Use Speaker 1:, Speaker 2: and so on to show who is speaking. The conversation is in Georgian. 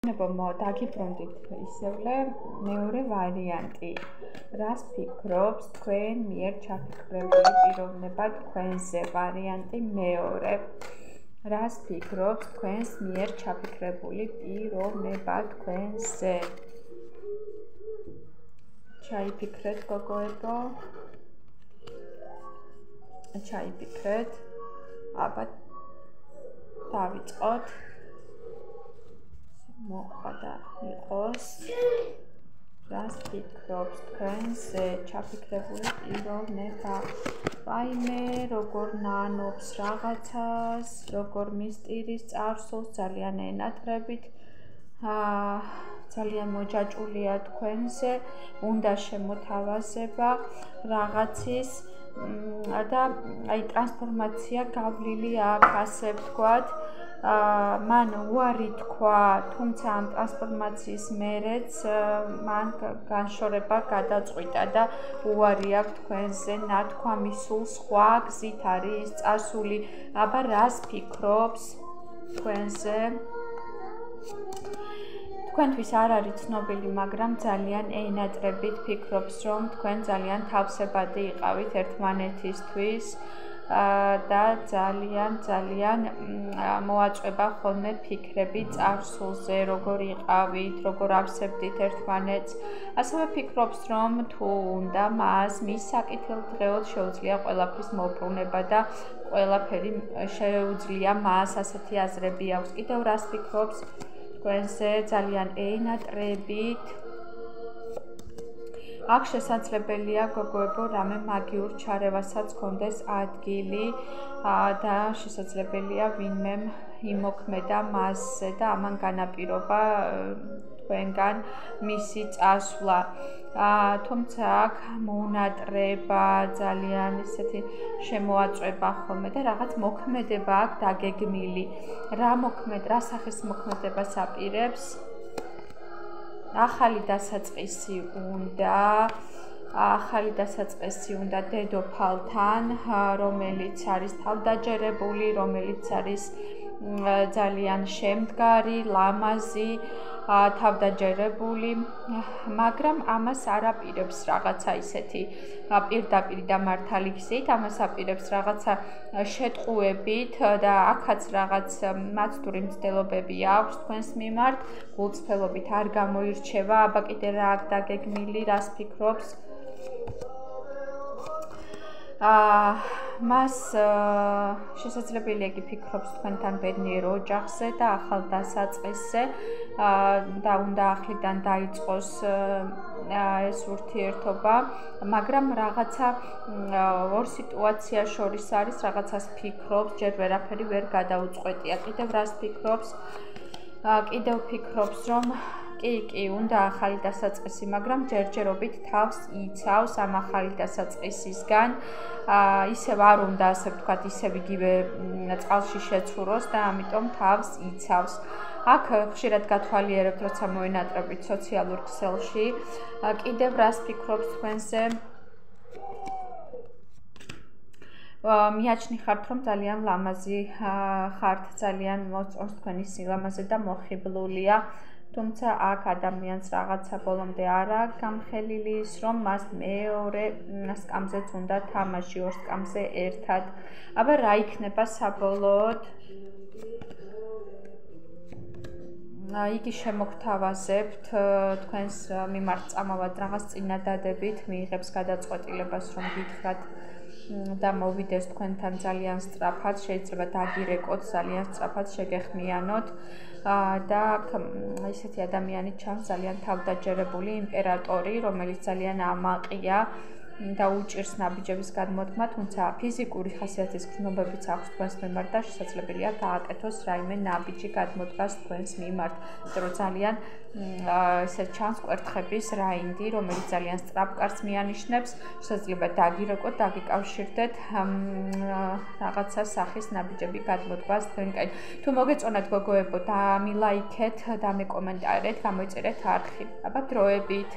Speaker 1: დაგიბრუნდით ისევ მეორე ვარიანტი. რას ფიქრობს თქვენ მიერ ჩაფიქრებული პიროვნება თქვენზე? ვარიანტი მეორე. რას ფიქრობს თქვენს მიერ ჩაფიქრებული პიროვნება თქვენზე? ჩაიფიქრეთ, გოგოებო. ჩაიფიქრეთ. აბა დავიწყოთ. მოხდა იყოს. რას ფიქრობს თქვენზე ჩაფიქრებული პიროვნება? ვაიმე, როგორ ნანობს რაღაცას, როგორ მისტირის წარსულს, ძალიან ენატრებით, ძალიან მოჯაჭულია თქვენზე, უნდა შემოთავაზება რაღაცის და აი ტრანსფორმაცია გავლილი აქვს, ასე ვთქვათ. მან უარი თქვა, თუმცა ამ ტრანსფორმაციის მერეც მან განშორება გადაწყვიტა და უარი აქვს თქვენზე, ნათქვამი სულ სხვა გზით არის წასული. აბა რას ფიქრობს თქვენზე? თქვენთვის არ არის ცნობილი, მაგრამ ძალიან ენატრებით ფიქრობს, რომ თქვენ ძალიან თავსებადი იყავით ერთმანეთისთვის და ძალიან მოაწვება ხოლმე ფიქრები წარსულზე, როგორ იყავით, როგორ ავსებდით ერთმანეთს. ასევე ფიქრობს, რომ თუ უნდა მას მის საკითხელდღეოდ შეუძლია ყველაფრის მოbrunება და ყველაფერი შეუძლია მას, ასეთი აზრები აქვს. კიდევ რას ფიქრობს თქვენზე? ძალიან ენატრებით. აქ შესაძლებელია, გოგოებო, რამე მაგიურ ჩარევასაც ჰქონდეს ადგილი და შესაძლებელია ვინმე იმოქმედა მასზე და ამან განაპირობა თქვენგან მისი წასვლა. თუმცა აქ მონატრება, ძალიან ისეთი შემოაწვება ხოლმე და რაღაც მოქმედება აქ დაგეგმილი. რა სახის მოქმედებას აპირებს? ახალი დასაწყისი უნდა დედოფალთან, რომელიც არის თავდაჯერებული, რომელიც არის ძალიან შემდგარი, ლამაზი, თავდაჯერებული, მაგრამ ამას არ აპირებს რაღაცა ისეთი პირდაპირ და მართალი გზით, ამას აპირებს რაღაცა შეტყუებით და აქაც რაღაც მაცდური მცდელობები აქვს თქვენს მიმართ, გულწრფელობით არ გამოირჩევა. აბა კიდე რა აქ დაგეგმილი, რას ფიქრობს? მას შესაძლებელია კი ფიქრობს თქვენთან ბედნიერ ოჯახზე და ახალ დასაწყისზე და უნდა ახლიდან დაიწყოს ეს ურთიერთობა, მაგრამ რაღაცა ორ სიტუაციას შორის არის, რაღაცას ფიქრობს, ჯერ ვერაფერი ვერ გადაუწყვეტია. კიდევ რას ფიქრობს? კიდევ ფიქრობს, რომ კი, უნდა ახალი დასაწყისი, მაგრამ ჯერჯერობით თავს იცავს ამ ახალი დასაწყისისგან. ისევ არ უნდა, ასე ვთქვათ, ისევ იგივე წყალში შეცუროს და ამიტომ თავს იცავს. აქ ხშირად გათვალიერებთ, როცა მოენატრებით სოციალურ ქსელში. კიდევ რას ფიქრობს თქვენზე? მიაჩნი ხართ, რომ ძალიან ლამაზი ხართ, ძალიან მოწონს თქვენი სილამაზე და მოხიბლულია. თუმცა აქ ადამიანს რაღაცა ბოლომდე არ აქვს გამხელილი ის, რომ მას მეორე სკამზეც უნდა თამაში, ორ სკამზე ერთად. აბა რა იქნება საბოლოოდ? იგი შემოგთავაზებთ თქვენს მიმართ წამოვად რაღაც წინადადებით, მიიღებს გადაწყვეტილებას, რომ გითხრათ და მოვიდეს თქვენთან ძალიან სწრაფად, შეიძლება დაგირეკოთ, ძალიან სწრაფად შეგეხმიანოთ და ისეთი ადამიანი ჩანს, ძალიან თავდაჯერებული იმპერატორი, რომელიც ძალიან ამაყია და უჭირს ნაბიჯების გადმოთქმა, თუმცა ფიზიკური ხასიათის გრძნობებიც აქვს თქვენს მიმართ და შესაძლებელია გააკეთოს რაიმე ნაბიჯი გადმოდგას თქვენს მიმართ, იმიტომ რომ ძალიან ესე ჩანს კვერთხების რაინდი, რომელიც ძალიან სწრაფკარს მიანიშნებს, შესაძლოა დაგირეკოთ, დაგიკავშირდეთ რაღაცა სახის ნაბიჯები გადმოდგას თქვენკენ. თუ მოგეწონათ, გოგოებო, დამილაიქეთ, დამეკომენტარეთ, გამოიწერეთ არხი. აბა დროებით.